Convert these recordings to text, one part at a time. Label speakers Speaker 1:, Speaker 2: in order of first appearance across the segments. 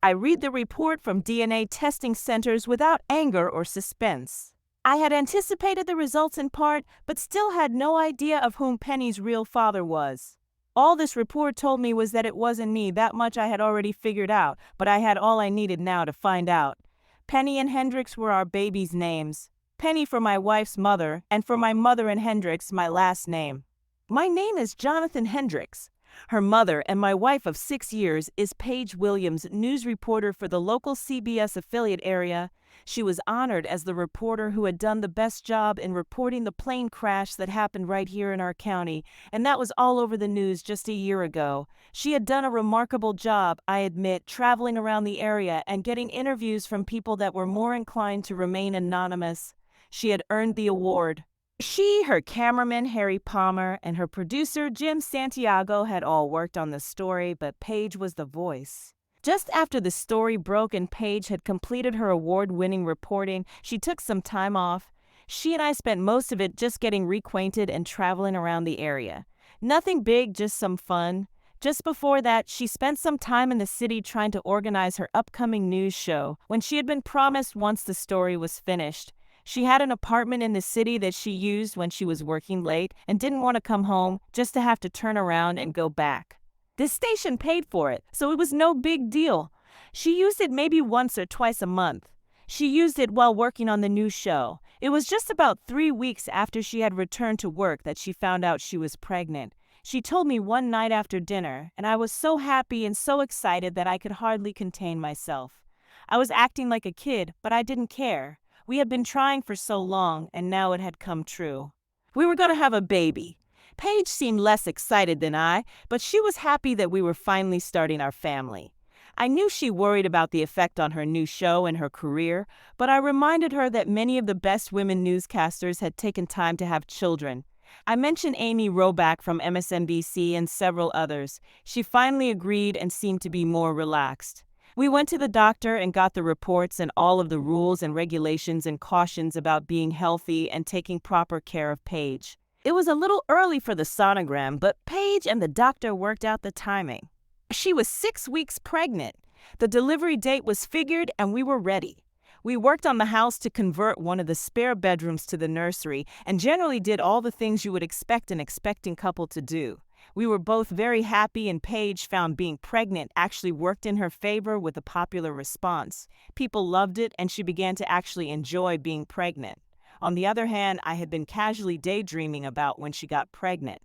Speaker 1: I read the report from DNA testing centers without anger or suspense. I had anticipated the results in part, but still had no idea of whom Penny's real father was. All this report told me was that it wasn't me. That much I had already figured out, but I had all I needed now to find out. Penny and Hendrix were our baby's names. Penny for my wife's mother, and for my mother and Hendrix, my last name. My name is Jonathan Hendrix. Her mother and my wife of 6 years is Paige Williams, news reporter for the local CBS affiliate area. She was honored as the reporter who had done the best job in reporting the plane crash that happened right here in our county, and that was all over the news just a year ago. She had done a remarkable job, I admit, traveling around the area and getting interviews from people that were more inclined to remain anonymous. She had earned the award. She, her cameraman, Harry Palmer, and her producer, Jim Santiago, had all worked on the story, but Paige was the voice. Just after the story broke and Paige had completed her award-winning reporting, she took some time off. She and I spent most of it just getting reacquainted and traveling around the area. Nothing big, just some fun. Just before that, she spent some time in the city trying to organize her upcoming news show, when she had been promised once the story was finished. She had an apartment in the city that she used when she was working late and didn't want to come home just to have to turn around and go back. This station paid for it, so it was no big deal. She used it maybe once or twice a month. She used it while working on the new show. It was just about 3 weeks after she had returned to work that she found out she was pregnant. She told me one night after dinner, and I was so happy and so excited that I could hardly contain myself. I was acting like a kid, but I didn't care. We had been trying for so long, and now it had come true. We were going to have a baby. Paige seemed less excited than I, but she was happy that we were finally starting our family. I knew she worried about the effect on her new show and her career, but I reminded her that many of the best women newscasters had taken time to have children. I mentioned Amy Robach from MSNBC and several others. She finally agreed and seemed to be more relaxed. We went to the doctor and got the reports and all of the rules and regulations and cautions about being healthy and taking proper care of Paige. It was a little early for the sonogram, but Paige and the doctor worked out the timing. She was 6 weeks pregnant. The delivery date was figured and we were ready. We worked on the house to convert one of the spare bedrooms to the nursery and generally did all the things you would expect an expecting couple to do. We were both very happy, and Paige found being pregnant actually worked in her favor with a popular response. People loved it, and she began to actually enjoy being pregnant. On the other hand, I had been casually daydreaming about when she got pregnant.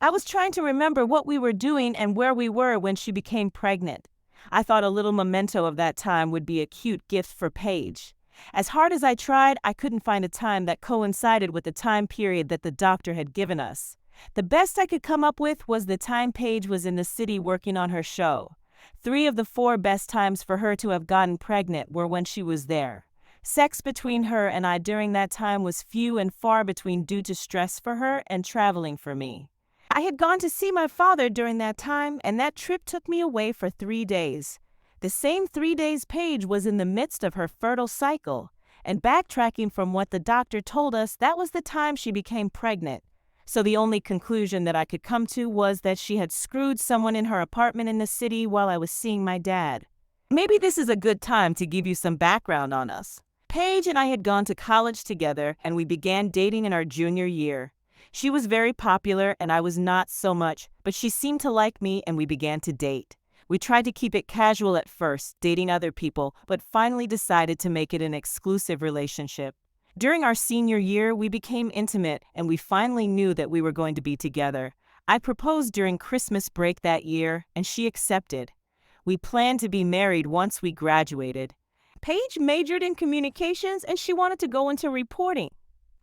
Speaker 1: I was trying to remember what we were doing and where we were when she became pregnant. I thought a little memento of that time would be a cute gift for Paige. As hard as I tried, I couldn't find a time that coincided with the time period that the doctor had given us. The best I could come up with was the time Paige was in the city working on her show. 3 of the 4 best times for her to have gotten pregnant were when she was there. Sex between her and I during that time was few and far between due to stress for her and traveling for me. I had gone to see my father during that time, and that trip took me away for 3 days. The same 3 days Paige was in the midst of her fertile cycle, and backtracking from what the doctor told us, that was the time she became pregnant. So the only conclusion that I could come to was that she had screwed someone in her apartment in the city while I was seeing my dad. Maybe this is a good time to give you some background on us. Paige and I had gone to college together, and we began dating in our junior year. She was very popular and I was not so much, but she seemed to like me and we began to date. We tried to keep it casual at first, dating other people, but finally decided to make it an exclusive relationship. During our senior year, we became intimate and we finally knew that we were going to be together. I proposed during Christmas break that year and she accepted. We planned to be married once we graduated. Paige majored in communications and she wanted to go into reporting.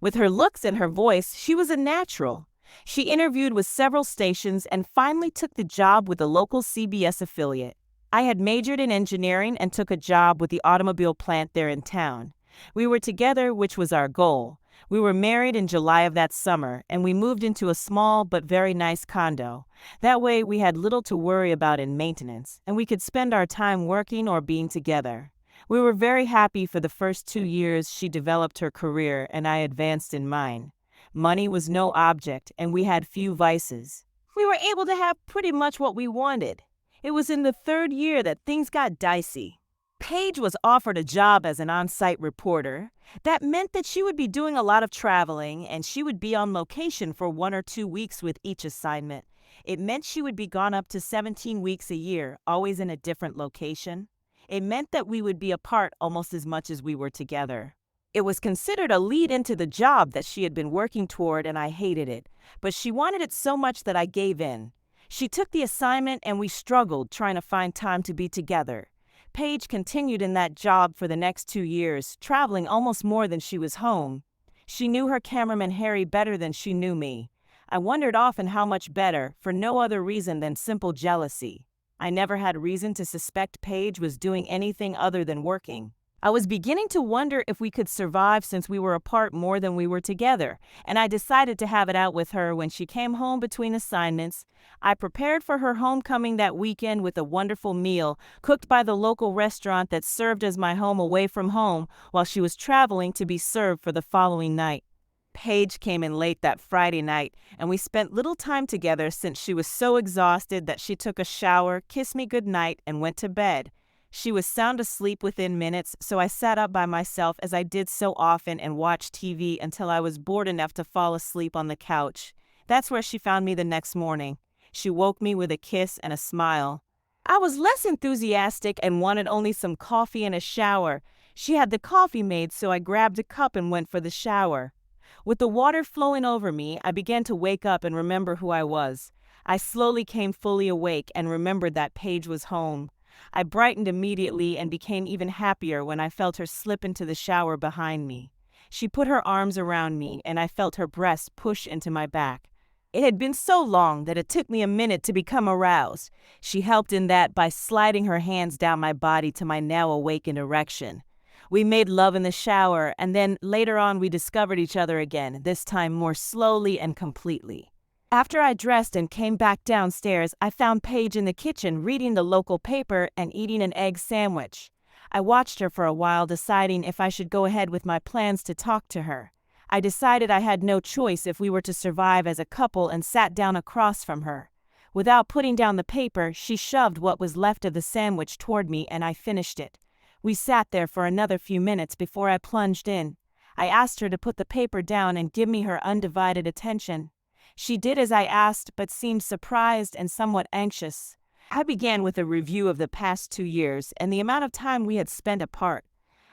Speaker 1: With her looks and her voice, she was a natural. She interviewed with several stations and finally took the job with a local CBS affiliate. I had majored in engineering and took a job with the automobile plant there in town. We were together, which was our goal. We were married in July of that summer, and we moved into a small but very nice condo. That way, we had little to worry about in maintenance, and we could spend our time working or being together. We were very happy for the first 2 years she developed her career and I advanced in mine. Money was no object, and we had few vices. We were able to have pretty much what we wanted. It was in the 3rd year that things got dicey. Paige was offered a job as an on-site reporter. That meant that she would be doing a lot of traveling and she would be on location for 1 or 2 weeks with each assignment. It meant she would be gone up to 17 weeks a year, always in a different location. It meant that we would be apart almost as much as we were together. It was considered a lead into the job that she had been working toward, and I hated it. But she wanted it so much that I gave in. She took the assignment and we struggled trying to find time to be together. Paige continued in that job for the next 2 years, traveling almost more than she was home. She knew her cameraman Harry better than she knew me. I wondered often how much better, for no other reason than simple jealousy. I never had reason to suspect Paige was doing anything other than working. I was beginning to wonder if we could survive since we were apart more than we were together, and I decided to have it out with her when she came home between assignments. I prepared for her homecoming that weekend with a wonderful meal cooked by the local restaurant that served as my home away from home while she was traveling to be served for the following night. Paige came in late that Friday night, and we spent little time together since she was so exhausted that she took a shower, kissed me goodnight, and went to bed. She was sound asleep within minutes, so I sat up by myself as I did so often and watched TV until I was bored enough to fall asleep on the couch. That's where she found me the next morning. She woke me with a kiss and a smile. I was less enthusiastic and wanted only some coffee and a shower. She had the coffee made, so I grabbed a cup and went for the shower. With the water flowing over me, I began to wake up and remember who I was. I slowly came fully awake and remembered that Paige was home. I brightened immediately and became even happier when I felt her slip into the shower behind me. She put her arms around me and I felt her breasts push into my back. It had been so long that it took me a minute to become aroused. She helped in that by sliding her hands down my body to my now awakened erection. We made love in the shower, and then later on we discovered each other again, this time more slowly and completely. After I dressed and came back downstairs, I found Paige in the kitchen reading the local paper and eating an egg sandwich. I watched her for a while, deciding if I should go ahead with my plans to talk to her. I decided I had no choice if we were to survive as a couple and sat down across from her. Without putting down the paper, she shoved what was left of the sandwich toward me and I finished it. We sat there for another few minutes before I plunged in. I asked her to put the paper down and give me her undivided attention. She did as I asked, but seemed surprised and somewhat anxious. I began with a review of the past 2 years and the amount of time we had spent apart.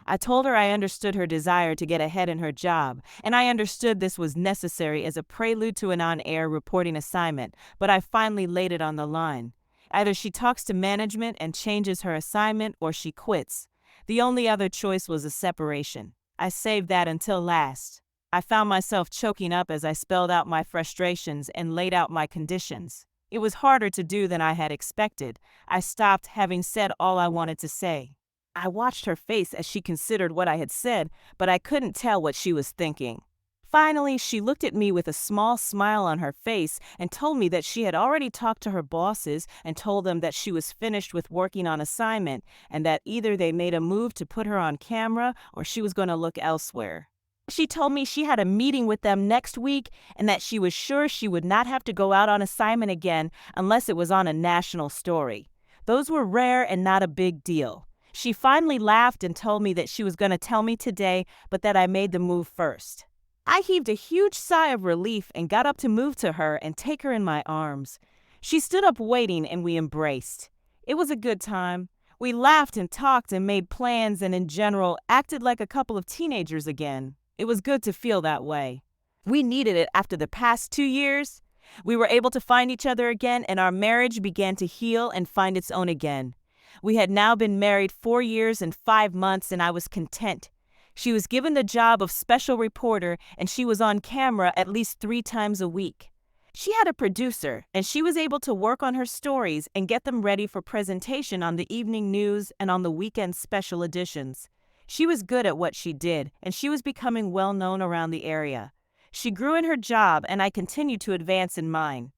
Speaker 1: I told her I understood her desire to get ahead in her job, and I understood this was necessary as a prelude to an on-air reporting assignment, but I finally laid it on the line. Either she talks to management and changes her assignment, or she quits. The only other choice was a separation. I saved that until last. I found myself choking up as I spelled out my frustrations and laid out my conditions. It was harder to do than I had expected. I stopped, having said all I wanted to say. I watched her face as she considered what I had said, but I couldn't tell what she was thinking. Finally, she looked at me with a small smile on her face and told me that she had already talked to her bosses and told them that she was finished with working on assignment and that either they made a move to put her on camera or she was going to look elsewhere. She told me she had a meeting with them next week and that she was sure she would not have to go out on assignment again unless it was on a national story. Those were rare and not a big deal. She finally laughed and told me that she was going to tell me today, but that I made the move first. I heaved a huge sigh of relief and got up to move to her and take her in my arms. She stood up waiting and we embraced. It was a good time. We laughed and talked and made plans and in general acted like a couple of teenagers again. It was good to feel that way. We needed it after the past 2 years. We were able to find each other again and our marriage began to heal and find its own again. We had now been married 4 years and 5 months and I was content. She was given the job of special reporter and she was on camera at least 3 times a week. She had a producer and she was able to work on her stories and get them ready for presentation on the evening news and on the weekend special editions. She was good at what she did and she was becoming well known around the area. She grew in her job and I continued to advance in mine.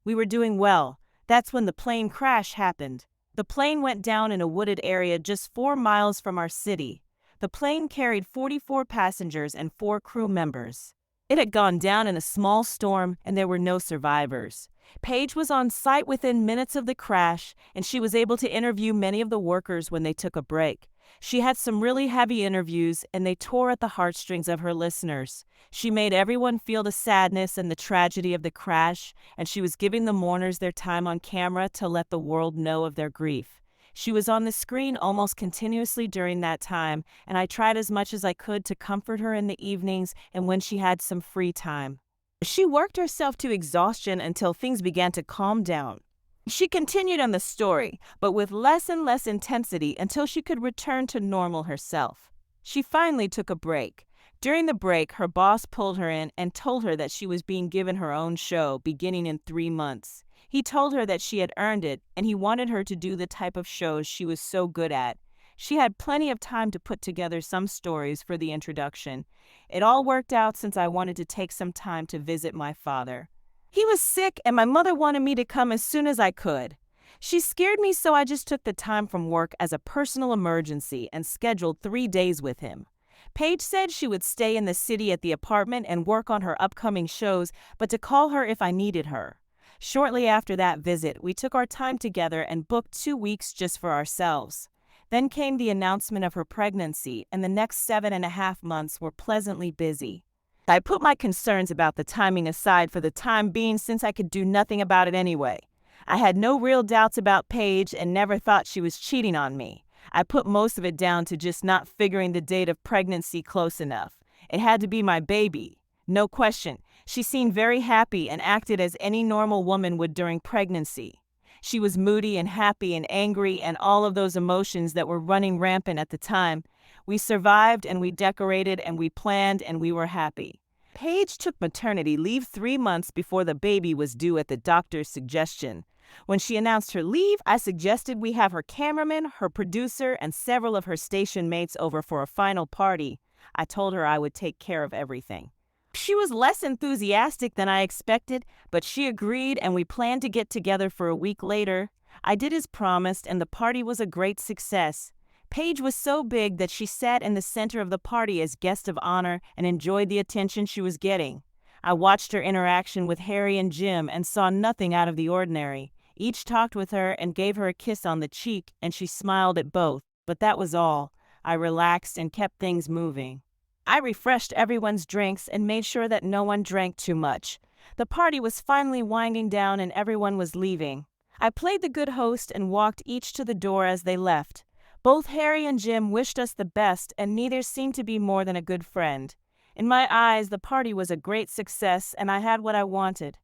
Speaker 1: We were doing well. That's when the plane crash happened. The plane went down in a wooded area just 4 miles from our city. The plane carried 44 passengers and 4 crew members. It had gone down in a small storm and there were no survivors. Paige was on site within minutes of the crash, and she was able to interview many of the workers when they took a break. She had some really heavy interviews, and they tore at the heartstrings of her listeners. She made everyone feel the sadness and the tragedy of the crash, and she was giving the mourners their time on camera to let the world know of their grief. She was on the screen almost continuously during that time, and I tried as much as I could to comfort her in the evenings and when she had some free time. She worked herself to exhaustion until things began to calm down. She continued on the story, but with less and less intensity until she could return to normal herself. She finally took a break. During the break, her boss pulled her in and told her that she was being given her own show beginning in 3 months. He told her that she had earned it, and he wanted her to do the type of shows she was so good at. She had plenty of time to put together some stories for the introduction. It all worked out since I wanted to take some time to visit my father. He was sick, and my mother wanted me to come as soon as I could. She scared me, so I just took the time from work as a personal emergency and scheduled 3 days with him. Paige said she would stay in the city at the apartment and work on her upcoming shows, but to call her if I needed her. Shortly after that visit, we took our time together and booked 2 weeks just for ourselves. Then came the announcement of her pregnancy, and the next 7.5 months were pleasantly busy. I put my concerns about the timing aside for the time being since I could do nothing about it anyway. I had no real doubts about Paige and never thought she was cheating on me. I put most of it down to just not figuring the date of pregnancy close enough. It had to be my baby. No question. She seemed very happy and acted as any normal woman would during pregnancy. She was moody and happy and angry and all of those emotions that were running rampant at the time. We survived and we decorated and we planned and we were happy. Paige took maternity leave 3 months before the baby was due at the doctor's suggestion. When she announced her leave, I suggested we have her cameraman, her producer, and several of her station mates over for a final party. I told her I would take care of everything. She was less enthusiastic than I expected, but she agreed and we planned to get together for a week later. I did as promised and the party was a great success. Paige was so big that she sat in the center of the party as guest of honor and enjoyed the attention she was getting. I watched her interaction with Harry and Jim and saw nothing out of the ordinary. Each talked with her and gave her a kiss on the cheek, and she smiled at both, but that was all. I relaxed and kept things moving. I refreshed everyone's drinks and made sure that no one drank too much. The party was finally winding down and everyone was leaving. I played the good host and walked each to the door as they left. Both Harry and Jim wished us the best, and neither seemed to be more than a good friend. In my eyes, the party was a great success, and I had what I wanted.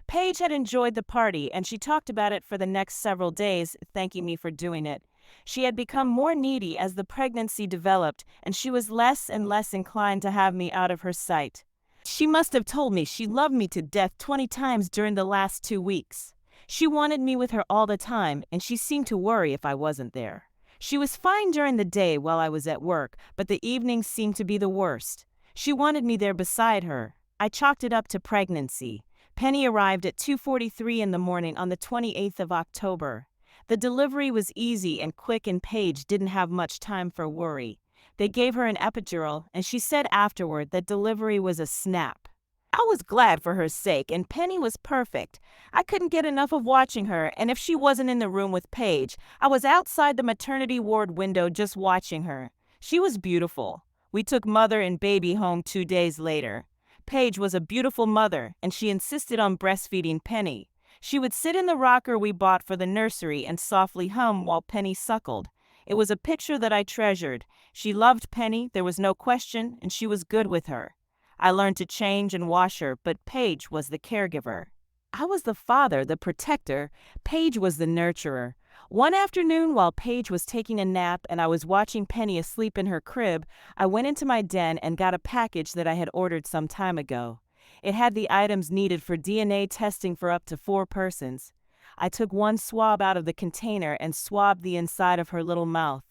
Speaker 1: Paige had enjoyed the party, and she talked about it for the next several days, thanking me for doing it. She had become more needy as the pregnancy developed, and she was less and less inclined to have me out of her sight. She must have told me she loved me to death 20 times during the last 2 weeks. She wanted me with her all the time, and she seemed to worry if I wasn't there. She was fine during the day while I was at work, but the evenings seemed to be the worst. She wanted me there beside her. I chalked it up to pregnancy. Penny arrived at 2:43 in the morning on the 28th of October. The delivery was easy and quick, and Paige didn't have much time for worry. They gave her an epidural, and she said afterward that delivery was a snap. I was glad for her sake, and Penny was perfect. I couldn't get enough of watching her, and if she wasn't in the room with Paige, I was outside the maternity ward window just watching her. She was beautiful. We took mother and baby home 2 days later. Paige was a beautiful mother, and she insisted on breastfeeding Penny. She would sit in the rocker we bought for the nursery and softly hum while Penny suckled. It was a picture that I treasured. She loved Penny, there was no question, and she was good with her. I learned to change and wash her, but Paige was the caregiver. I was the father, the protector. Paige was the nurturer. One afternoon, while Paige was taking a nap and I was watching Penny asleep in her crib, I went into my den and got a package that I had ordered some time ago. It had the items needed for DNA testing for up to 4 persons. I took one swab out of the container and swabbed the inside of her little mouth.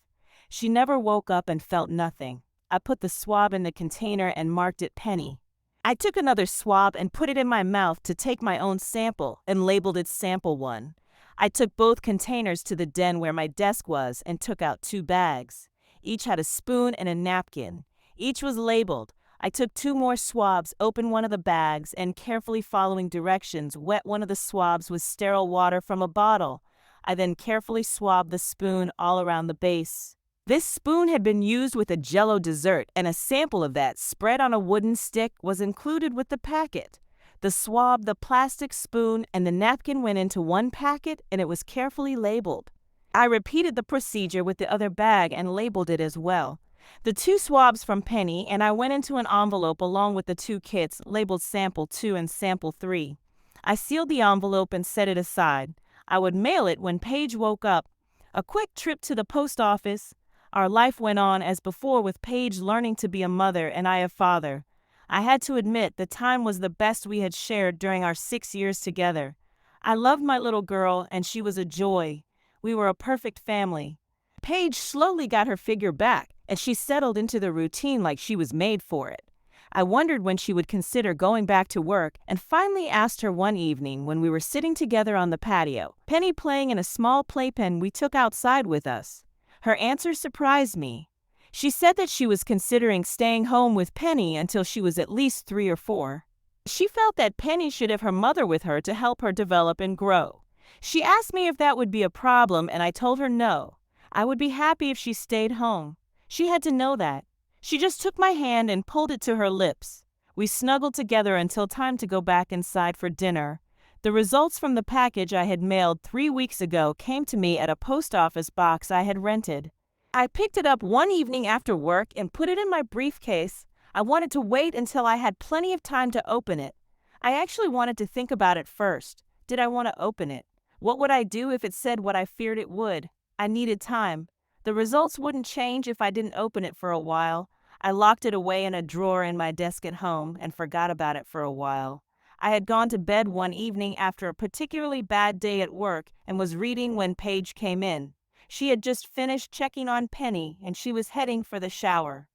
Speaker 1: She never woke up and felt nothing. I put the swab in the container and marked it Penny. I took another swab and put it in my mouth to take my own sample and labeled it Sample 1. I took both containers to the den where my desk was and took out 2 bags. Each had a spoon and a napkin. Each was labeled. I took 2 more swabs, opened one of the bags, and carefully following directions, wet one of the swabs with sterile water from a bottle. I then carefully swabbed the spoon all around the base. This spoon had been used with a Jell-O dessert, and a sample of that, spread on a wooden stick, was included with the packet. The swab, the plastic spoon, and the napkin went into one packet, and it was carefully labeled. I repeated the procedure with the other bag and labeled it as well. The 2 swabs from Penny, and I went into an envelope along with the 2 kits labeled Sample 2 and Sample 3. I sealed the envelope and set it aside. I would mail it when Paige woke up. A quick trip to the post office. Our life went on as before, with Paige learning to be a mother and I a father. I had to admit the time was the best we had shared during our 6 years together. I loved my little girl, and she was a joy. We were a perfect family. Paige slowly got her figure back, and she settled into the routine like she was made for it. I wondered when she would consider going back to work, and finally asked her one evening when we were sitting together on the patio, Penny playing in a small playpen we took outside with us. Her answer surprised me. She said that she was considering staying home with Penny until she was at least 3 or 4. She felt that Penny should have her mother with her to help her develop and grow. She asked me if that would be a problem, and I told her no. I would be happy if she stayed home. She had to know that. She just took my hand and pulled it to her lips. We snuggled together until time to go back inside for dinner. The results from the package I had mailed 3 weeks ago came to me at a post office box I had rented. I picked it up one evening after work and put it in my briefcase. I wanted to wait until I had plenty of time to open it. I actually wanted to think about it first. Did I want to open it? What would I do if it said what I feared it would? I needed time. The results wouldn't change if I didn't open it for a while. I locked it away in a drawer in my desk at home and forgot about it for a while. I had gone to bed one evening after a particularly bad day at work and was reading when Paige came in. She had just finished checking on Penny, and she was heading for the shower.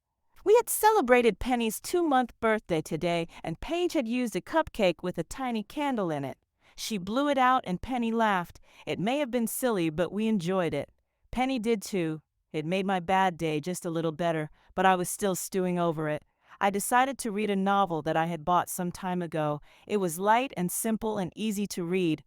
Speaker 1: We had celebrated Penny's 2-month birthday today, and Paige had used a cupcake with a tiny candle in it. She blew it out and Penny laughed. It may have been silly, but we enjoyed it. Penny did too. It made my bad day just a little better, but I was still stewing over it. I decided to read a novel that I had bought some time ago. It was light and simple and easy to read.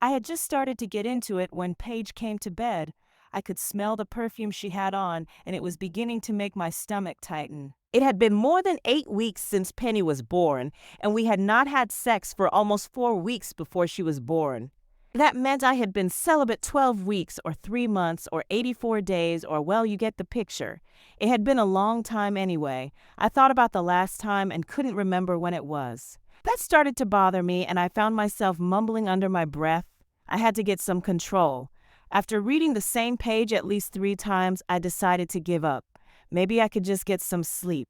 Speaker 1: I had just started to get into it when Paige came to bed. I could smell the perfume she had on, and it was beginning to make my stomach tighten. It had been more than 8 weeks since Penny was born, and we had not had sex for almost 4 weeks before she was born. That meant I had been celibate 12 weeks or 3 months or 84 days or, well, you get the picture. It had been a long time anyway. I thought about the last time and couldn't remember when it was. That started to bother me, and I found myself mumbling under my breath. I had to get some control. After reading the same page at least 3 times, I decided to give up. Maybe I could just get some sleep.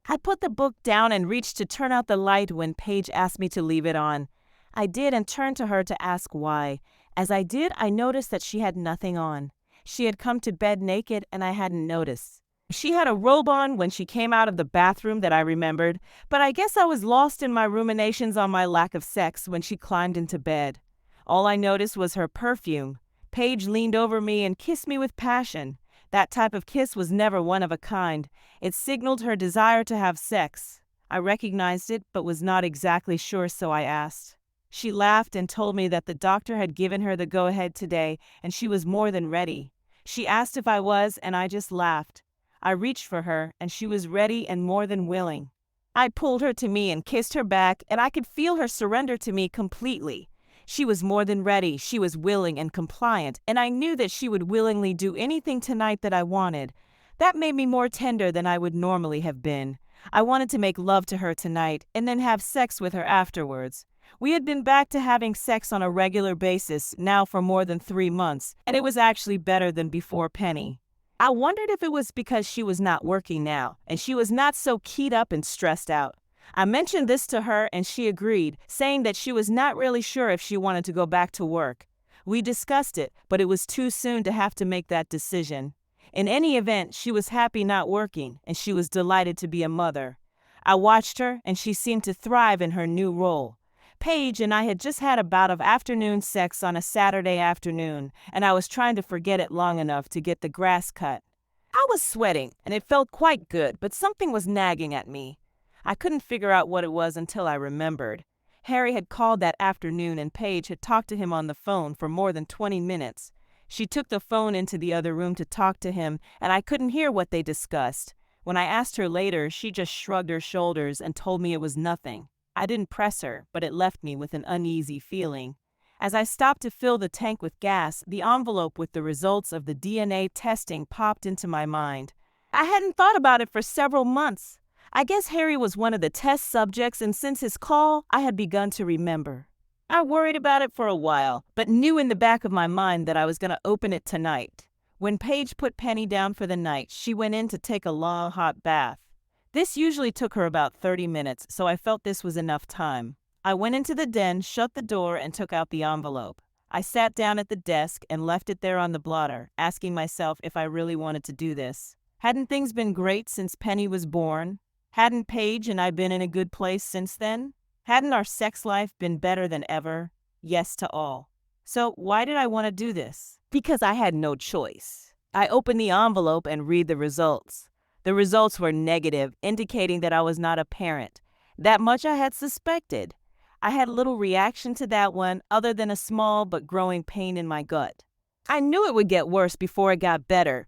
Speaker 1: I put the book down and reached to turn out the light when Paige asked me to leave it on. I did and turned to her to ask why. As I did, I noticed that she had nothing on. She had come to bed naked and I hadn't noticed. She had a robe on when she came out of the bathroom that I remembered, but I guess I was lost in my ruminations on my lack of sex when she climbed into bed. All I noticed was her perfume. Paige leaned over me and kissed me with passion. That type of kiss was never one of a kind. It signaled her desire to have sex. I recognized it, but was not exactly sure, so I asked. She laughed and told me that the doctor had given her the go-ahead today, and she was more than ready. She asked if I was, and I just laughed. I reached for her, and she was ready and more than willing. I pulled her to me and kissed her back, and I could feel her surrender to me completely. She was more than ready, she was willing and compliant, and I knew that she would willingly do anything tonight that I wanted. That made me more tender than I would normally have been. I wanted to make love to her tonight, and then have sex with her afterwards. We had been back to having sex on a regular basis now for more than 3 months, and it was actually better than before Penny. I wondered if it was because she was not working now, and she was not so keyed up and stressed out. I mentioned this to her and she agreed, saying that she was not really sure if she wanted to go back to work. We discussed it, but it was too soon to have to make that decision. In any event, she was happy not working, and she was delighted to be a mother. I watched her, and she seemed to thrive in her new role. Paige and I had just had a bout of afternoon sex on a Saturday afternoon, and I was trying to forget it long enough to get the grass cut. I was sweating, and it felt quite good, but something was nagging at me. I couldn't figure out what it was until I remembered. Harry had called that afternoon and Paige had talked to him on the phone for more than 20 minutes. She took the phone into the other room to talk to him, and I couldn't hear what they discussed. When I asked her later, she just shrugged her shoulders and told me it was nothing. I didn't press her, but it left me with an uneasy feeling. As I stopped to fill the tank with gas, the envelope with the results of the DNA testing popped into my mind. I hadn't thought about it for several months. I guess Harry was one of the test subjects, and since his call, I had begun to remember. I worried about it for a while, but knew in the back of my mind that I was going to open it tonight. When Paige put Penny down for the night, she went in to take a long hot bath. This usually took her about 30 minutes, so I felt this was enough time. I went into the den, shut the door, and took out the envelope. I sat down at the desk and left it there on the blotter, asking myself if I really wanted to do this. Hadn't things been great since Penny was born? Hadn't Paige and I been in a good place since then? Hadn't our sex life been better than ever? Yes to all. So why did I want to do this? Because I had no choice. I opened the envelope and read the results. The results were negative, indicating that I was not a parent. That much I had suspected. I had little reaction to that one other than a small but growing pain in my gut. I knew it would get worse before it got better.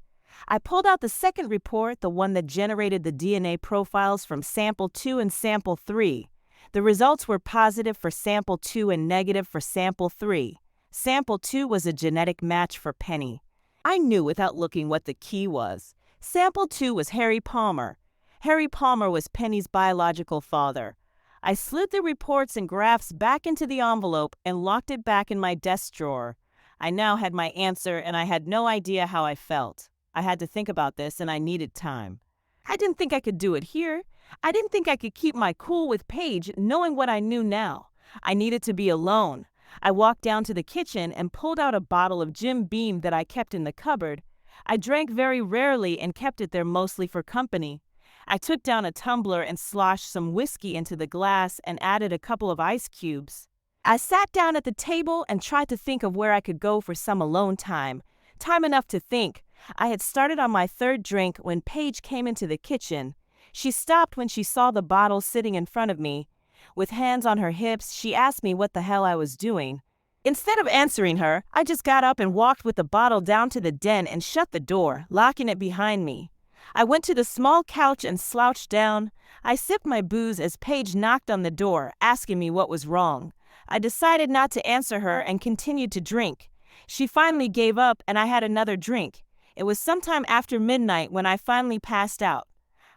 Speaker 1: I pulled out the second report, the one that generated the DNA profiles from sample 2 and sample 3. The results were positive for sample 2 and negative for sample 3. Sample 2 was a genetic match for Penny. I knew without looking what the key was. Sample 2 was Harry Palmer. Harry Palmer was Penny's biological father. I slid the reports and graphs back into the envelope and locked it back in my desk drawer. I now had my answer, and I had no idea how I felt. I had to think about this, and I needed time. I didn't think I could do it here. I didn't think I could keep my cool with Paige, knowing what I knew now. I needed to be alone. I walked down to the kitchen and pulled out a bottle of Jim Beam that I kept in the cupboard. I drank very rarely and kept it there mostly for company. I took down a tumbler and sloshed some whiskey into the glass and added a couple of ice cubes. I sat down at the table and tried to think of where I could go for some alone time. Time enough to think. I had started on my third drink when Paige came into the kitchen. She stopped when she saw the bottle sitting in front of me. With hands on her hips, she asked me what the hell I was doing. Instead of answering her, I just got up and walked with the bottle down to the den and shut the door, locking it behind me. I went to the small couch and slouched down. I sipped my booze as Paige knocked on the door, asking me what was wrong. I decided not to answer her and continued to drink. She finally gave up and I had another drink. It was sometime after midnight when I finally passed out.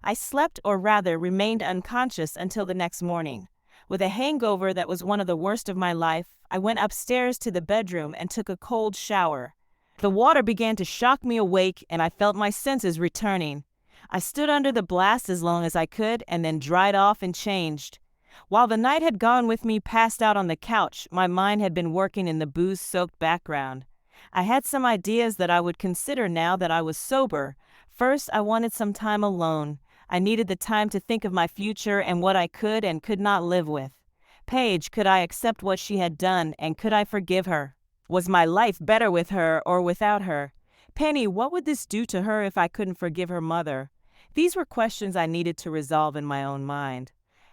Speaker 1: I slept, or rather remained unconscious until the next morning. With a hangover that was one of the worst of my life, I went upstairs to the bedroom and took a cold shower. The water began to shock me awake and I felt my senses returning. I stood under the blast as long as I could and then dried off and changed. While the night had gone with me passed out on the couch, my mind had been working in the booze-soaked background. I had some ideas that I would consider now that I was sober. First, I wanted some time alone. I needed the time to think of my future and what I could and could not live with. Paige, could I accept what she had done, and could I forgive her? Was my life better with her or without her? Penny, what would this do to her if I couldn't forgive her mother? These were questions I needed to resolve in my own mind.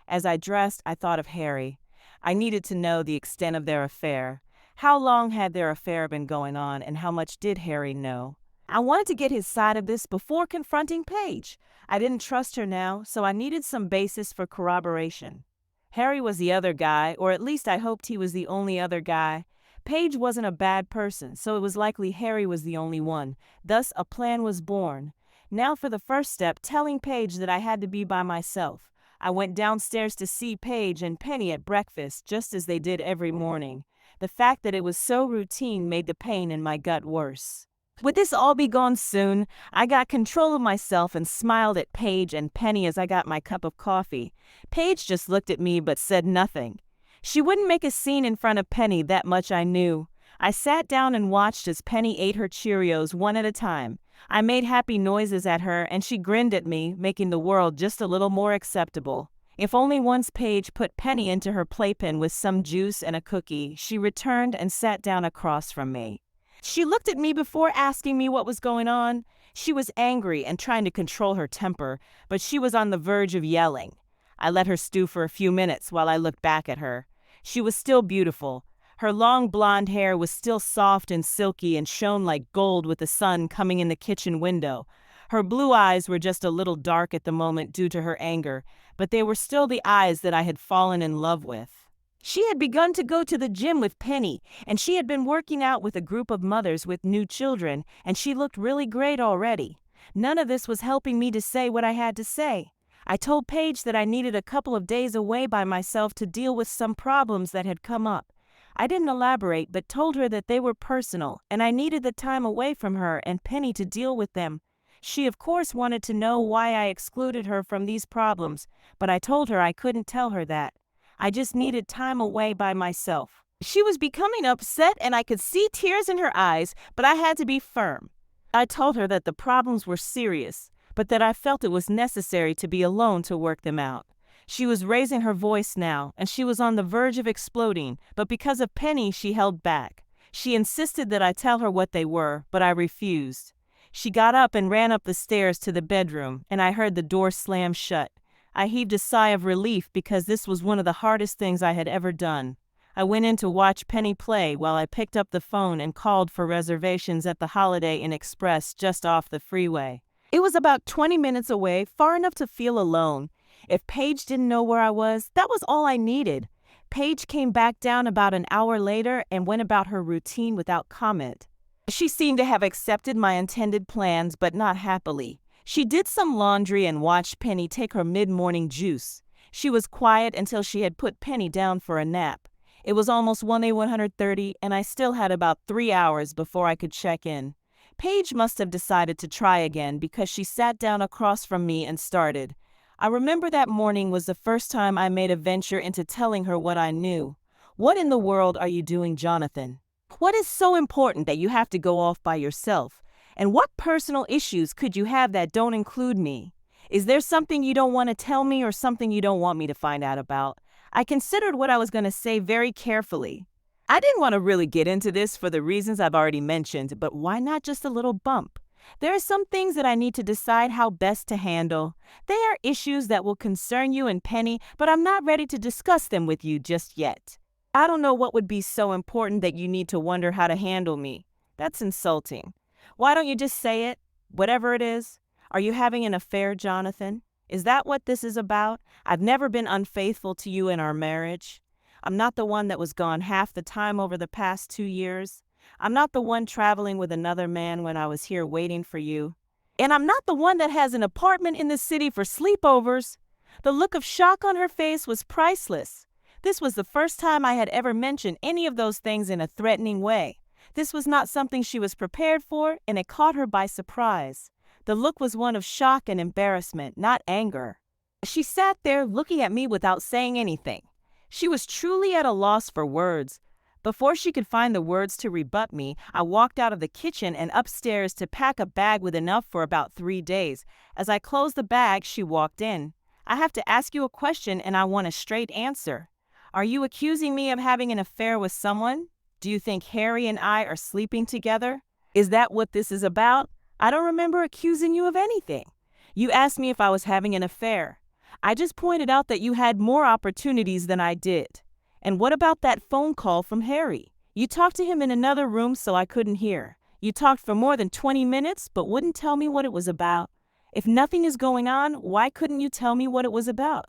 Speaker 1: As I dressed, I thought of Harry. I needed to know the extent of their affair. How long had their affair been going on, and how much did Harry know? I wanted to get his side of this before confronting Paige. I didn't trust her now, so I needed some basis for corroboration. Harry was the other guy, or at least I hoped he was the only other guy. Paige wasn't a bad person, so it was likely Harry was the only one. Thus, a plan was born. Now for the first step, telling Paige that I had to be by myself. I went downstairs to see Paige and Penny at breakfast, just as they did every morning. The fact that it was so routine made the pain in my gut worse. Would this all be gone soon? I got control of myself and smiled at Paige and Penny as I got my cup of coffee. Paige just looked at me but said nothing. She wouldn't make a scene in front of Penny, that much I knew. I sat down and watched as Penny ate her Cheerios one at a time. I made happy noises at her and she grinned at me, making the world just a little more acceptable. If only once Paige put Penny into her playpen with some juice and a cookie, she returned and sat down across from me. She looked at me before asking me what was going on. She was angry and trying to control her temper, but she was on the verge of yelling. I let her stew for a few minutes while I looked back at her. She was still beautiful. Her long blonde hair was still soft and silky and shone like gold with the sun coming in the kitchen window. Her blue eyes were just a little dark at the moment due to her anger, but they were still the eyes that I had fallen in love with. She had begun to go to the gym with Penny, and she had been working out with a group of mothers with new children, and she looked really great already. None of this was helping me to say what I had to say. I told Paige that I needed a couple of days away by myself to deal with some problems that had come up. I didn't elaborate, but told her that they were personal, and I needed the time away from her and Penny to deal with them. She, of course, wanted to know why I excluded her from these problems, but I told her I couldn't tell her that. I just needed time away by myself. She was becoming upset, and I could see tears in her eyes, but I had to be firm. I told her that the problems were serious, but that I felt it was necessary to be alone to work them out. She was raising her voice now, and she was on the verge of exploding, but because of Penny, she held back. She insisted that I tell her what they were, but I refused. She got up and ran up the stairs to the bedroom, and I heard the door slam shut. I heaved a sigh of relief because this was one of the hardest things I had ever done. I went in to watch Penny play while I picked up the phone and called for reservations at the Holiday Inn Express just off the freeway. It was about 20 minutes away, far enough to feel alone. If Paige didn't know where I was, that was all I needed. Paige came back down about an hour later and went about her routine without comment. She seemed to have accepted my intended plans, but not happily. She did some laundry and watched Penny take her mid-morning juice. She was quiet until she had put Penny down for a nap. It was almost 1:30, and I still had about 3 hours before I could check in. Paige must have decided to try again because she sat down across from me and started. I remember that morning was the first time I made a venture into telling her what I knew. What in the world are you doing, Jonathan? What is so important that you have to go off by yourself? And what personal issues could you have that don't include me? Is there something you don't want to tell me or something you don't want me to find out about? I considered what I was going to say very carefully. I didn't want to really get into this for the reasons I've already mentioned, but why not just a little bump? There are some things that I need to decide how best to handle. They are issues that will concern you and Penny, but I'm not ready to discuss them with you just yet. I don't know what would be so important that you need to wonder how to handle me. That's insulting. Why don't you just say it? Whatever it is. Are you having an affair, Jonathan? Is that what this is about? I've never been unfaithful to you in our marriage. I'm not the one that was gone half the time over the past 2 years. I'm not the one traveling with another man when I was here waiting for you. And I'm not the one that has an apartment in the city for sleepovers. The look of shock on her face was priceless. This was the first time I had ever mentioned any of those things in a threatening way. This was not something she was prepared for, and it caught her by surprise. The look was one of shock and embarrassment, not anger. She sat there looking at me without saying anything. She was truly at a loss for words. Before she could find the words to rebut me, I walked out of the kitchen and upstairs to pack a bag with enough for about 3 days. As I closed the bag, she walked in. I have to ask you a question, and I want a straight answer. Are you accusing me of having an affair with someone? Do you think Harry and I are sleeping together? Is that what this is about? I don't remember accusing you of anything. You asked me if I was having an affair. I just pointed out that you had more opportunities than I did. And what about that phone call from Harry? You talked to him in another room so I couldn't hear. You talked for more than 20 minutes but wouldn't tell me what it was about. If nothing is going on, why couldn't you tell me what it was about?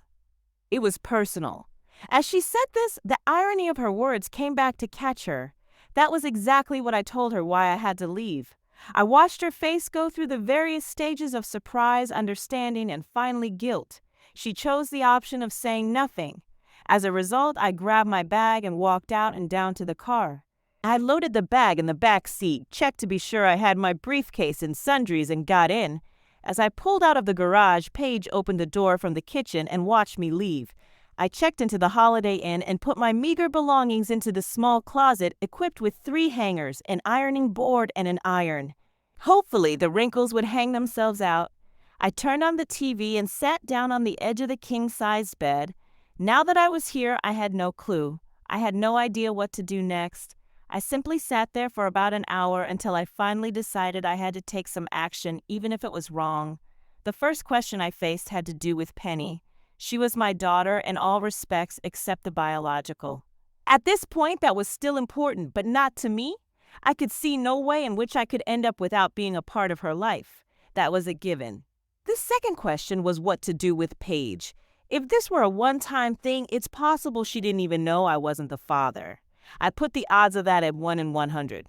Speaker 1: It was personal. As she said this, the irony of her words came back to catch her. That was exactly what I told her why I had to leave. I watched her face go through the various stages of surprise, understanding, and finally guilt. She chose the option of saying nothing. As a result, I grabbed my bag and walked out and down to the car. I loaded the bag in the back seat, checked to be sure I had my briefcase and sundries, and got in. As I pulled out of the garage, Paige opened the door from the kitchen and watched me leave. I checked into the Holiday Inn and put my meager belongings into the small closet equipped with 3 hangers, an ironing board, and an iron. Hopefully, the wrinkles would hang themselves out. I turned on the TV and sat down on the edge of the king-size bed. Now that I was here, I had no clue. I had no idea what to do next. I simply sat there for about an hour until I finally decided I had to take some action, even if it was wrong. The first question I faced had to do with Penny. She was my daughter in all respects except the biological. At this point, that was still important, but not to me. I could see no way in which I could end up without being a part of her life. That was a given. The second question was what to do with Paige. If this were a one-time thing, it's possible she didn't even know I wasn't the father. I put the odds of that at 1 in 100.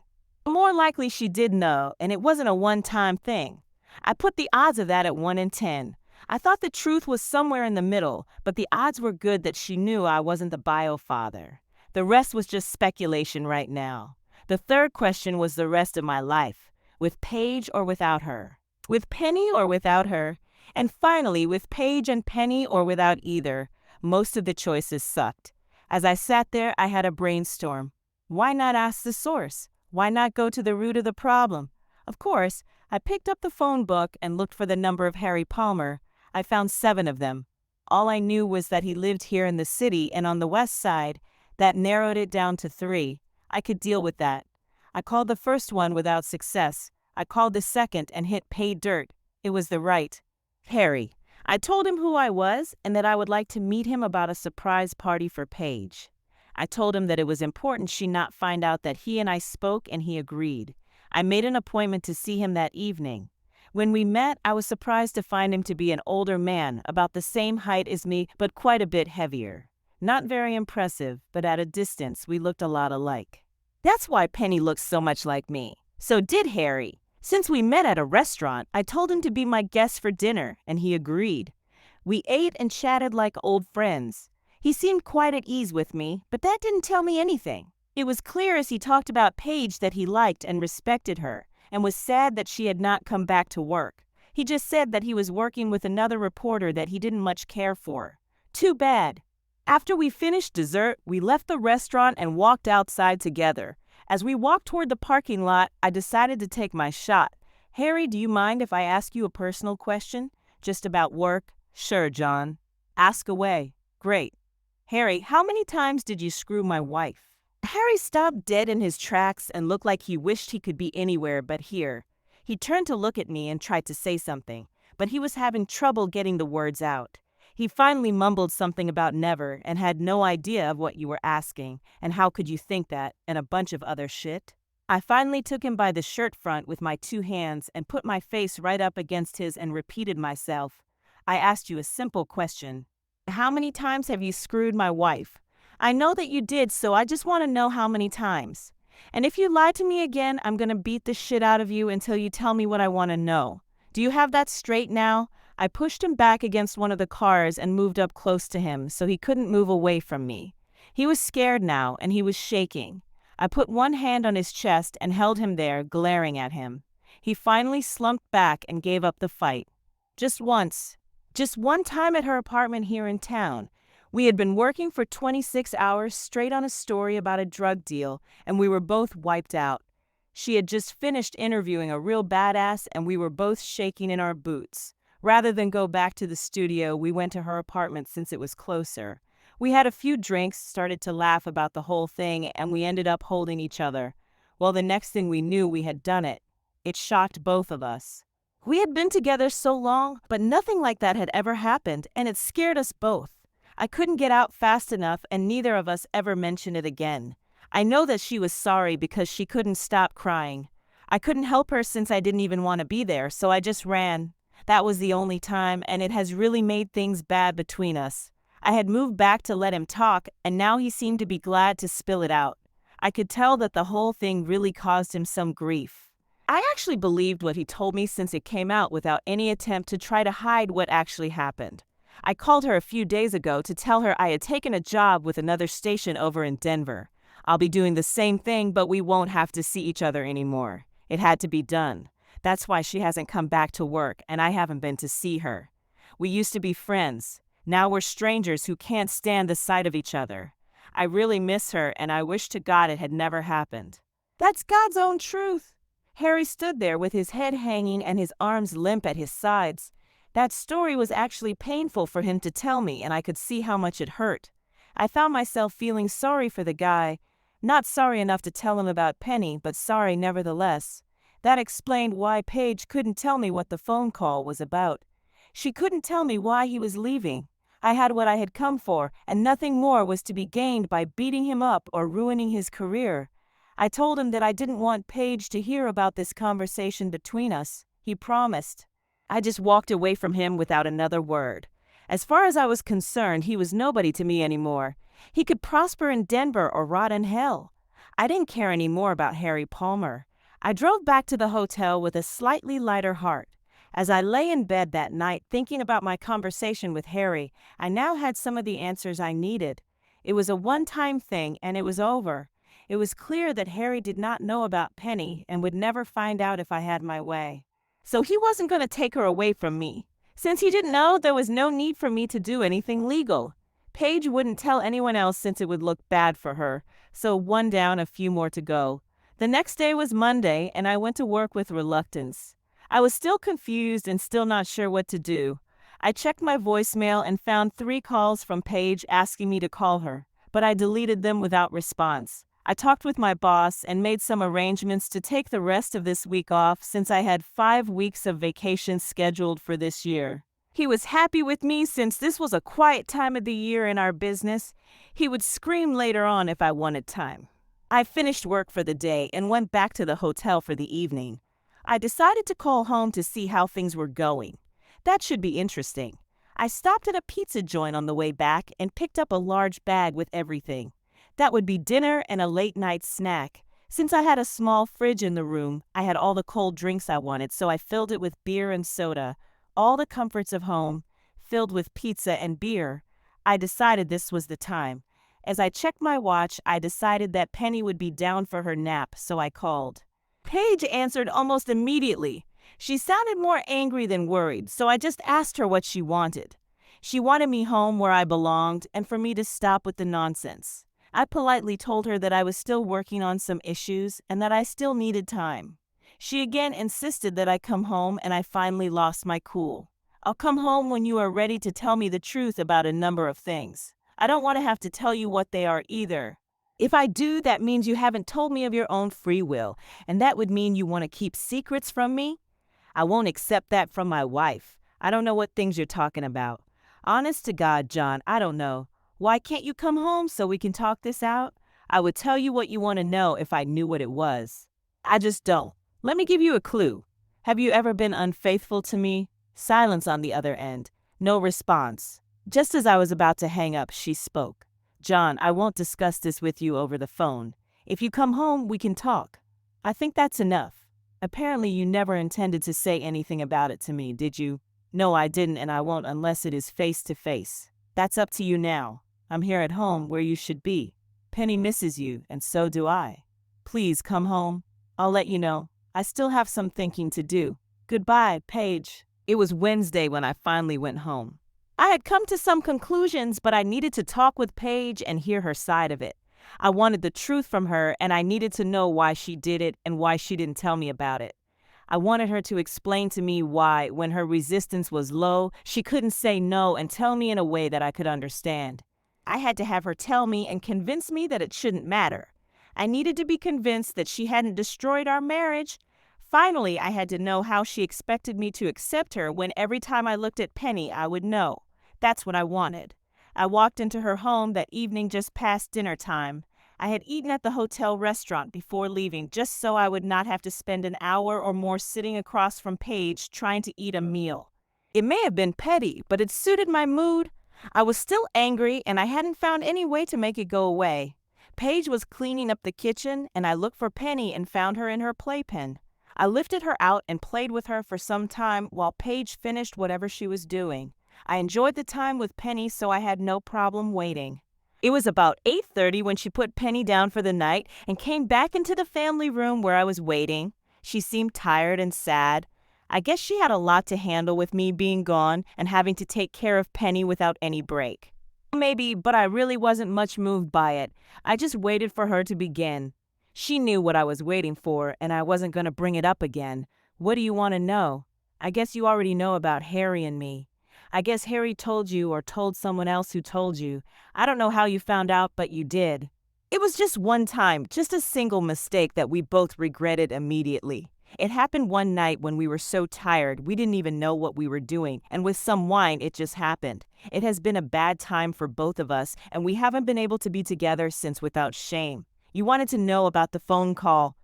Speaker 1: More likely she did know, and it wasn't a one-time thing. I put the odds of that at 1 in 10. I thought the truth was somewhere in the middle, but the odds were good that she knew I wasn't the bio father. The rest was just speculation right now. The third question was the rest of my life, with Paige or without her, with Penny or without her, and finally with Paige and Penny or without either. Most of the choices sucked. As I sat there, I had a brainstorm. Why not ask the source? Why not go to the root of the problem? Of course, I picked up the phone book and looked for the number of Harry Palmer. I found 7 of them. All I knew was that he lived here in the city and on the west side. That narrowed it down to 3. I could deal with that. I called the first one without success. I called the second and hit pay dirt. It was the right Harry. I told him who I was and that I would like to meet him about a surprise party for Paige. I told him that it was important she not find out that he and I spoke, and he agreed. I made an appointment to see him that evening. When we met, I was surprised to find him to be an older man, about the same height as me, but quite a bit heavier. Not very impressive, but at a distance, we looked a lot alike. That's why Penny looks so much like me. So did Harry. Since we met at a restaurant, I told him to be my guest for dinner, and he agreed. We ate and chatted like old friends. He seemed quite at ease with me, but that didn't tell me anything. It was clear as he talked about Paige that he liked and respected her, and was sad that she had not come back to work. He just said that he was working with another reporter that he didn't much care for. Too bad. After we finished dessert, we left the restaurant and walked outside together. As we walked toward the parking lot, I decided to take my shot. Harry, do you mind if I ask you a personal question? Just about work? Sure, John. Ask away. Great. Harry, how many times did you screw my wife? Harry stopped dead in his tracks and looked like he wished he could be anywhere but here. He turned to look at me and tried to say something, but he was having trouble getting the words out. He finally mumbled something about never and had no idea of what you were asking, and how could you think that, and a bunch of other shit. I finally took him by the shirt front with my 2 hands and put my face right up against his and repeated myself. I asked you a simple question. How many times have you screwed my wife? I know that you did, so I just want to know how many times. And if you lie to me again, I'm gonna beat the shit out of you until you tell me what I want to know. Do you have that straight now? I pushed him back against one of the cars and moved up close to him so he couldn't move away from me. He was scared now and he was shaking. I put one hand on his chest and held him there, glaring at him. He finally slumped back and gave up the fight. Just once. Just one time at her apartment here in town. We had been working for 26 hours straight on a story about a drug deal, and we were both wiped out. She had just finished interviewing a real badass, and we were both shaking in our boots. Rather than go back to the studio, we went to her apartment since it was closer. We had a few drinks, started to laugh about the whole thing, and we ended up holding each other. Well, the next thing we knew, we had done it. It shocked both of us. We had been together so long, but nothing like that had ever happened, and it scared us both. I couldn't get out fast enough, and neither of us ever mentioned it again. I know that she was sorry because she couldn't stop crying. I couldn't help her since I didn't even want to be there, so I just ran. That was the only time, and it has really made things bad between us. I had moved back to let him talk, and now he seemed to be glad to spill it out. I could tell that the whole thing really caused him some grief. I actually believed what he told me since it came out without any attempt to try to hide what actually happened. I called her a few days ago to tell her I had taken a job with another station over in Denver. I'll be doing the same thing, but we won't have to see each other anymore. It had to be done. That's why she hasn't come back to work, and I haven't been to see her. We used to be friends. Now we're strangers who can't stand the sight of each other. I really miss her, and I wish to God it had never happened. That's God's own truth. Harry stood there with his head hanging and his arms limp at his sides. That story was actually painful for him to tell me, and I could see how much it hurt. I found myself feeling sorry for the guy. Not sorry enough to tell him about Penny, but sorry nevertheless. That explained why Paige couldn't tell me what the phone call was about. She couldn't tell me why he was leaving. I had what I had come for, and nothing more was to be gained by beating him up or ruining his career. I told him that I didn't want Paige to hear about this conversation between us. He promised. I just walked away from him without another word. As far as I was concerned, he was nobody to me anymore. He could prosper in Denver or rot in hell. I didn't care any more about Harry Palmer. I drove back to the hotel with a slightly lighter heart. As I lay in bed that night thinking about my conversation with Harry, I now had some of the answers I needed. It was a one-time thing and it was over. It was clear that Harry did not know about Penny and would never find out if I had my way. So he wasn't going to take her away from me. Since he didn't know, there was no need for me to do anything legal. Paige wouldn't tell anyone else since it would look bad for her. So one down, a few more to go. The next day was Monday, and I went to work with reluctance. I was still confused and still not sure what to do. I checked my voicemail and found 3 calls from Paige asking me to call her, but I deleted them without response. I talked with my boss and made some arrangements to take the rest of this week off since I had 5 weeks of vacation scheduled for this year. He was happy with me since this was a quiet time of the year in our business. He would scream later on if I wanted time. I finished work for the day and went back to the hotel for the evening. I decided to call home to see how things were going. That should be interesting. I stopped at a pizza joint on the way back and picked up a large bag with everything. That would be dinner and a late-night snack. Since I had a small fridge in the room, I had all the cold drinks I wanted, so I filled it with beer and soda. All the comforts of home, filled with pizza and beer. I decided this was the time. As I checked my watch, I decided that Penny would be down for her nap, so I called. Paige answered almost immediately. She sounded more angry than worried, so I just asked her what she wanted. She wanted me home where I belonged and for me to stop with the nonsense. I politely told her that I was still working on some issues and that I still needed time. She again insisted that I come home, and I finally lost my cool. I'll come home when you are ready to tell me the truth about a number of things. I don't want to have to tell you what they are either. If I do, that means you haven't told me of your own free will, and that would mean you want to keep secrets from me? I won't accept that from my wife. I don't know what things you're talking about. Honest to God, John, I don't know. Why can't you come home so we can talk this out? I would tell you what you want to know if I knew what it was. I just don't. Let me give you a clue. Have you ever been unfaithful to me? Silence on the other end. No response. Just as I was about to hang up, she spoke. John, I won't discuss this with you over the phone. If you come home, we can talk. I think that's enough. Apparently you never intended to say anything about it to me, did you? No, I didn't, and I won't unless it is face to face. That's up to you now. I'm here at home where you should be. Penny misses you, and so do I. Please come home. I'll let you know. I still have some thinking to do. Goodbye, Paige. It was Wednesday when I finally went home. I had come to some conclusions, but I needed to talk with Paige and hear her side of it. I wanted the truth from her, and I needed to know why she did it and why she didn't tell me about it. I wanted her to explain to me why, when her resistance was low, she couldn't say no and tell me in a way that I could understand. I had to have her tell me and convince me that it shouldn't matter. I needed to be convinced that she hadn't destroyed our marriage. Finally, I had to know how she expected me to accept her when every time I looked at Penny, I would know. That's what I wanted. I walked into her home that evening just past dinner time. I had eaten at the hotel restaurant before leaving just so I would not have to spend an hour or more sitting across from Paige trying to eat a meal. It may have been petty, but it suited my mood. I was still angry, and I hadn't found any way to make it go away. Paige was cleaning up the kitchen, and I looked for Penny and found her in her playpen. I lifted her out and played with her for some time while Paige finished whatever she was doing. I enjoyed the time with Penny, so I had no problem waiting. It was about 8:30 when she put Penny down for the night and came back into the family room where I was waiting. She seemed tired and sad. I guess she had a lot to handle with me being gone and having to take care of Penny without any break. Maybe, but I really wasn't much moved by it. I just waited for her to begin. She knew what I was waiting for, and I wasn't going to bring it up again. What do you want to know? I guess you already know about Harry and me. I guess Harry told you or told someone else who told you. I don't know how you found out, but you did. It was just one time, just a single mistake that we both regretted immediately. It happened one night when we were so tired we didn't even know what we were doing, and with some wine it just happened. It has been a bad time for both of us, and we haven't been able to be together since without shame. You wanted to know about the phone call.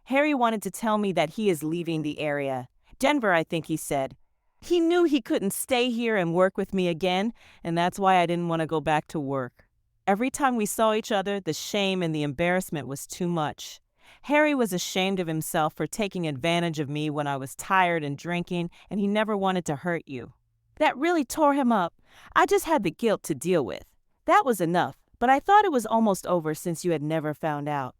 Speaker 1: Harry wanted to tell me that he is leaving the area. Denver, I think he said. He knew he couldn't stay here and work with me again, and that's why I didn't want to go back to work. Every time we saw each other, the shame and the embarrassment was too much. Harry was ashamed of himself for taking advantage of me when I was tired and drinking, and he never wanted to hurt you. That really tore him up. I just had the guilt to deal with. That was enough, but I thought it was almost over since you had never found out.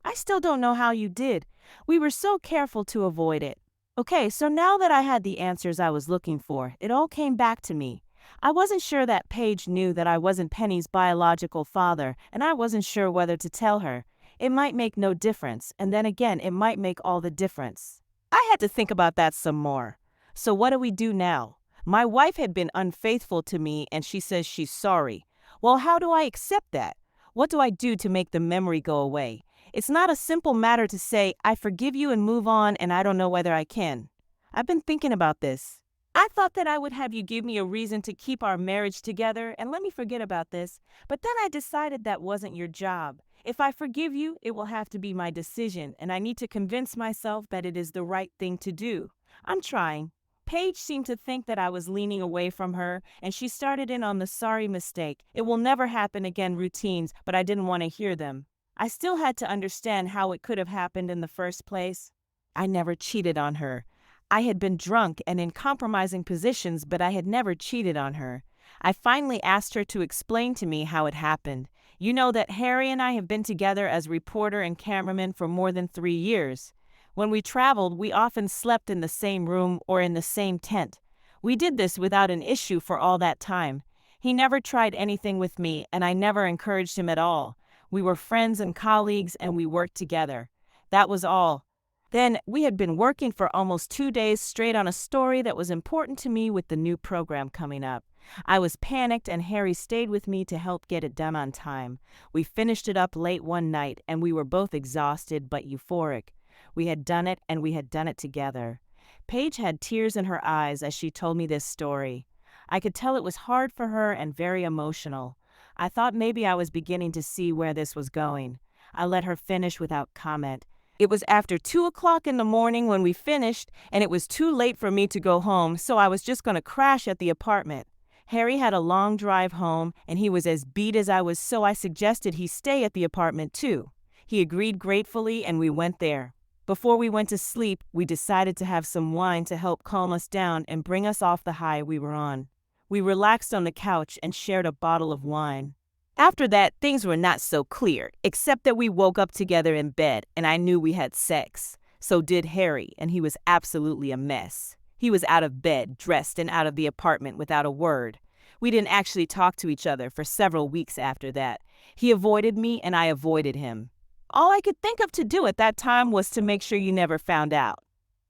Speaker 1: I still don't know how you did. We were so careful to avoid it. Okay, so now that I had the answers I was looking for, it all came back to me. I wasn't sure that Paige knew that I wasn't Penny's biological father, and I wasn't sure whether to tell her. It might make no difference, and then again, it might make all the difference. I had to think about that some more. So what do we do now? My wife had been unfaithful to me, and she says she's sorry. Well, how do I accept that? What do I do to make the memory go away? It's not a simple matter to say, I forgive you and move on, and I don't know whether I can. I've been thinking about this. I thought that I would have you give me a reason to keep our marriage together and let me forget about this, but then I decided that wasn't your job. If I forgive you, it will have to be my decision, and I need to convince myself that it is the right thing to do. I'm trying. Paige seemed to think that I was leaning away from her, and she started in on the sorry mistake. It will never happen again routines, but I didn't want to hear them. I still had to understand how it could have happened in the first place. I never cheated on her. I had been drunk and in compromising positions, but I had never cheated on her. I finally asked her to explain to me how it happened. You know that Harry and I have been together as reporter and cameraman for more than 3 years. When we traveled, we often slept in the same room or in the same tent. We did this without an issue for all that time. He never tried anything with me, and I never encouraged him at all. We were friends and colleagues, and we worked together. That was all. Then, we had been working for almost 2 days straight on a story that was important to me with the new program coming up. I was panicked, and Harry stayed with me to help get it done on time. We finished it up late one night, and we were both exhausted but euphoric. We had done it, and we had done it together. Paige had tears in her eyes as she told me this story. I could tell it was hard for her and very emotional. I thought maybe I was beginning to see where this was going. I let her finish without comment. It was after 2 o'clock in the morning when we finished, and it was too late for me to go home, so I was just going to crash at the apartment. Harry had a long drive home, and he was as beat as I was, so I suggested he stay at the apartment too. He agreed gratefully, and we went there. Before we went to sleep, we decided to have some wine to help calm us down and bring us off the high we were on. We relaxed on the couch and shared a bottle of wine. After that, things were not so clear, except that we woke up together in bed, and I knew we had sex. So did Harry, and he was absolutely a mess. He was out of bed, dressed, and out of the apartment without a word. We didn't actually talk to each other for several weeks after that. He avoided me, and I avoided him. All I could think of to do at that time was to make sure you never found out.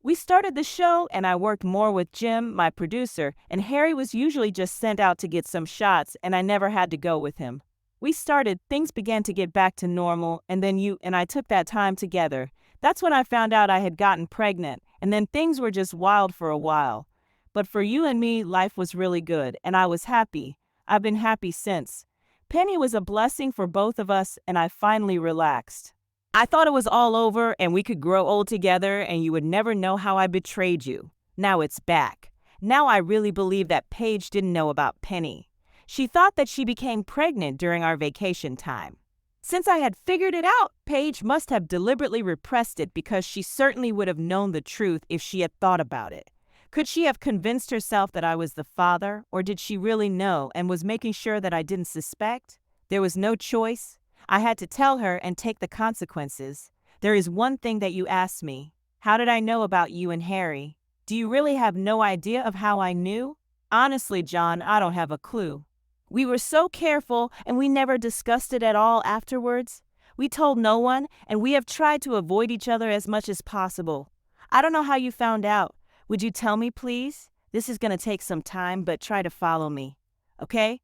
Speaker 1: We started the show, and I worked more with Jim, my producer, and Harry was usually just sent out to get some shots, and I never had to go with him. We started, things began to get back to normal, and then you and I took that time together. That's when I found out I had gotten pregnant, and then things were just wild for a while. But for you and me, life was really good, and I was happy. I've been happy since. Penny was a blessing for both of us, and I finally relaxed. I thought it was all over, and we could grow old together, and you would never know how I betrayed you. Now it's back. Now I really believe that Paige didn't know about Penny. She thought that she became pregnant during our vacation time. Since I had figured it out, Paige must have deliberately repressed it because she certainly would have known the truth if she had thought about it. Could she have convinced herself that I was the father, or did she really know and was making sure that I didn't suspect? There was no choice. I had to tell her and take the consequences. There is one thing that you asked me. How did I know about you and Harry? Do you really have no idea of how I knew? Honestly, John, I don't have a clue. We were so careful, and we never discussed it at all afterwards. We told no one, and we have tried to avoid each other as much as possible. I don't know how you found out. Would you tell me, please? This is going to take some time, but try to follow me. Okay?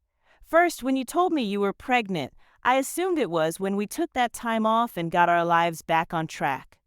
Speaker 1: First, when you told me you were pregnant, I assumed it was when we took that time off and got our lives back on track.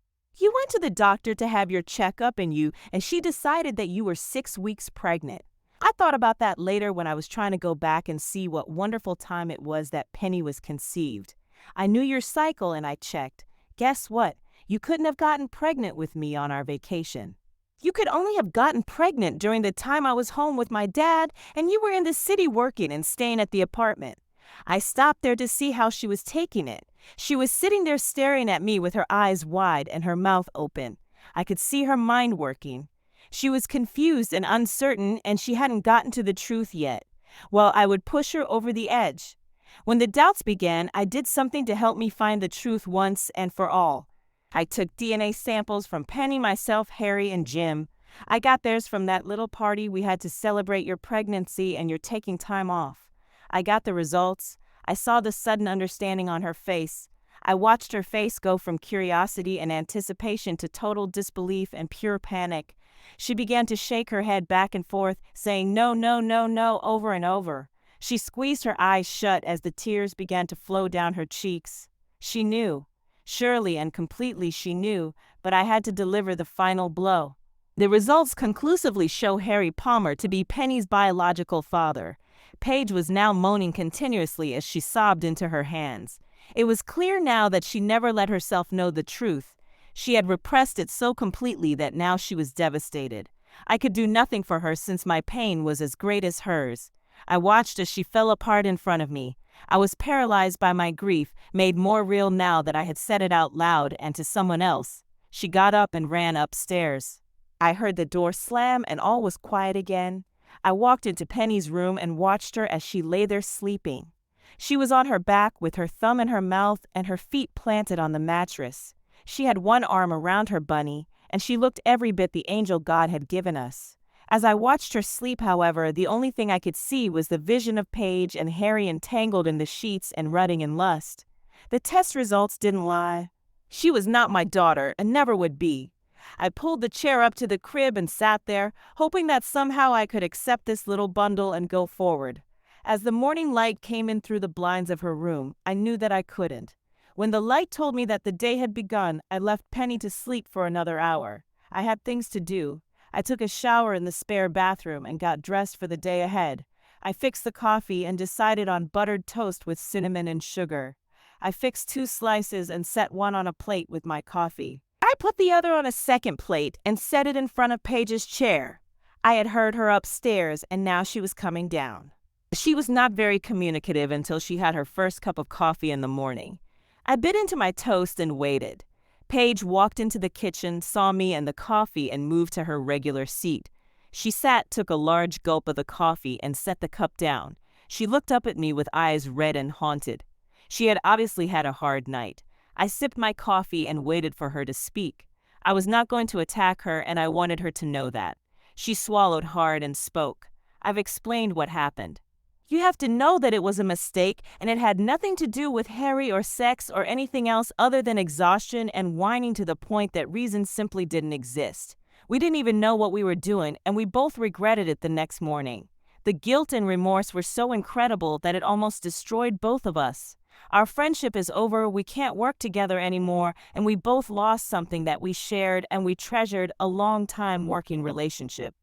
Speaker 1: You went to the doctor to have your checkup and she decided that you were 6 weeks pregnant. I thought about that later when I was trying to go back and see what wonderful time it was that Penny was conceived. I knew your cycle and I checked. Guess what? You couldn't have gotten pregnant with me on our vacation. You could only have gotten pregnant during the time I was home with my dad and you were in the city working and staying at the apartment. I stopped there to see how she was taking it. She was sitting there staring at me with her eyes wide and her mouth open. I could see her mind working. She was confused and uncertain and she hadn't gotten to the truth yet. Well, I would push her over the edge. When the doubts began, I did something to help me find the truth once and for all. I took DNA samples from Penny, myself, Harry, and Jim. I got theirs from that little party we had to celebrate your pregnancy and your taking time off. I got the results. I saw the sudden understanding on her face. I watched her face go from curiosity and anticipation to total disbelief and pure panic. She began to shake her head back and forth, saying no, no, no, no, over and over. She squeezed her eyes shut as the tears began to flow down her cheeks. She knew. Surely and completely she knew, but I had to deliver the final blow. The results conclusively show Harry Palmer to be Penny's biological father. Paige was now moaning continuously as she sobbed into her hands. It was clear now that she never let herself know the truth. She had repressed it so completely that now she was devastated. I could do nothing for her since my pain was as great as hers. I watched as she fell apart in front of me. I was paralyzed by my grief, made more real now that I had said it out loud and to someone else. She got up and ran upstairs. I heard the door slam and all was quiet again. I walked into Penny's room and watched her as she lay there sleeping. She was on her back with her thumb in her mouth and her feet planted on the mattress. She had one arm around her bunny, and she looked every bit the angel God had given us. As I watched her sleep, however, the only thing I could see was the vision of Paige and Harry entangled in the sheets and rutting in lust. The test results didn't lie. She was not my daughter and never would be. I pulled the chair up to the crib and sat there, hoping that somehow I could accept this little bundle and go forward. As the morning light came in through the blinds of her room, I knew that I couldn't. When the light told me that the day had begun, I left Penny to sleep for another hour. I had things to do. I took a shower in the spare bathroom and got dressed for the day ahead. I fixed the coffee and decided on buttered toast with cinnamon and sugar. I fixed 2 slices and set one on a plate with my coffee. I put the other on a second plate and set it in front of Paige's chair. I had heard her upstairs and now she was coming down. She was not very communicative until she had her first cup of coffee in the morning. I bit into my toast and waited. Paige walked into the kitchen, saw me and the coffee, and moved to her regular seat. She sat, took a large gulp of the coffee, and set the cup down. She looked up at me with eyes red and haunted. She had obviously had a hard night. I sipped my coffee and waited for her to speak. I was not going to attack her, and I wanted her to know that. She swallowed hard and spoke. I've explained what happened. You have to know that it was a mistake, and it had nothing to do with Harry or sex or anything else other than exhaustion and whining to the point that reason simply didn't exist. We didn't even know what we were doing, and we both regretted it the next morning. The guilt and remorse were so incredible that it almost destroyed both of us. Our friendship is over, we can't work together anymore, and we both lost something that we shared and we treasured, a long-time working relationship.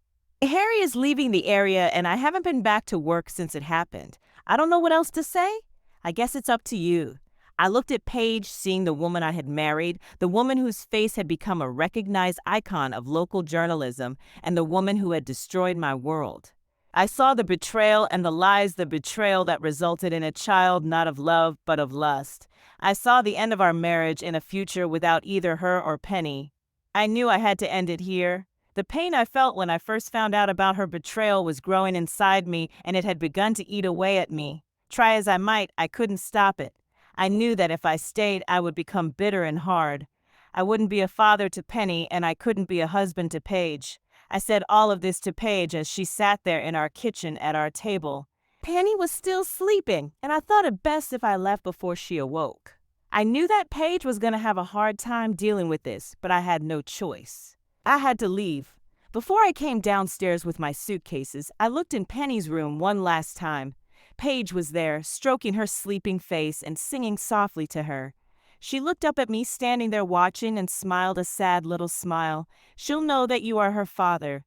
Speaker 1: Harry is leaving the area and I haven't been back to work since it happened. I don't know what else to say. I guess it's up to you. I looked at Paige, seeing the woman I had married, the woman whose face had become a recognized icon of local journalism, and the woman who had destroyed my world. I saw the betrayal and the lies, the betrayal that resulted in a child not of love but of lust. I saw the end of our marriage in a future without either her or Penny. I knew I had to end it here. The pain I felt when I first found out about her betrayal was growing inside me, and it had begun to eat away at me. Try as I might, I couldn't stop it. I knew that if I stayed, I would become bitter and hard. I wouldn't be a father to Penny, and I couldn't be a husband to Paige. I said all of this to Paige as she sat there in our kitchen at our table. Penny was still sleeping, and I thought it best if I left before she awoke. I knew that Paige was going to have a hard time dealing with this, but I had no choice. I had to leave. Before I came downstairs with my suitcases, I looked in Penny's room one last time. Paige was there, stroking her sleeping face and singing softly to her. She looked up at me standing there watching and smiled a sad little smile. She'll know that you are her father.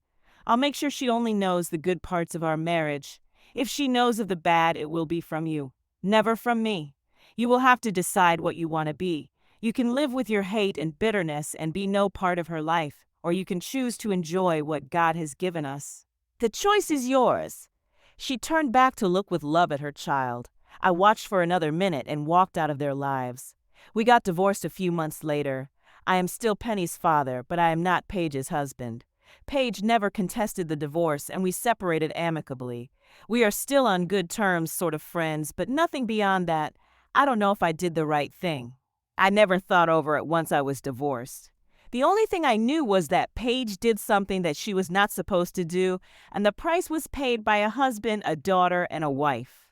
Speaker 1: I'll make sure she only knows the good parts of our marriage. If she knows of the bad, it will be from you, never from me. You will have to decide what you want to be. You can live with your hate and bitterness and be no part of her life, or you can choose to enjoy what God has given us. The choice is yours. She turned back to look with love at her child. I watched for another minute and walked out of their lives. We got divorced a few months later. I am still Penny's father, but I am not Paige's husband. Paige never contested the divorce, and we separated amicably. We are still on good terms, sort of friends, but nothing beyond that. I don't know if I did the right thing. I never thought over it once I was divorced. The only thing I knew was that Paige did something that she was not supposed to do, and the price was paid by a husband, a daughter, and a wife.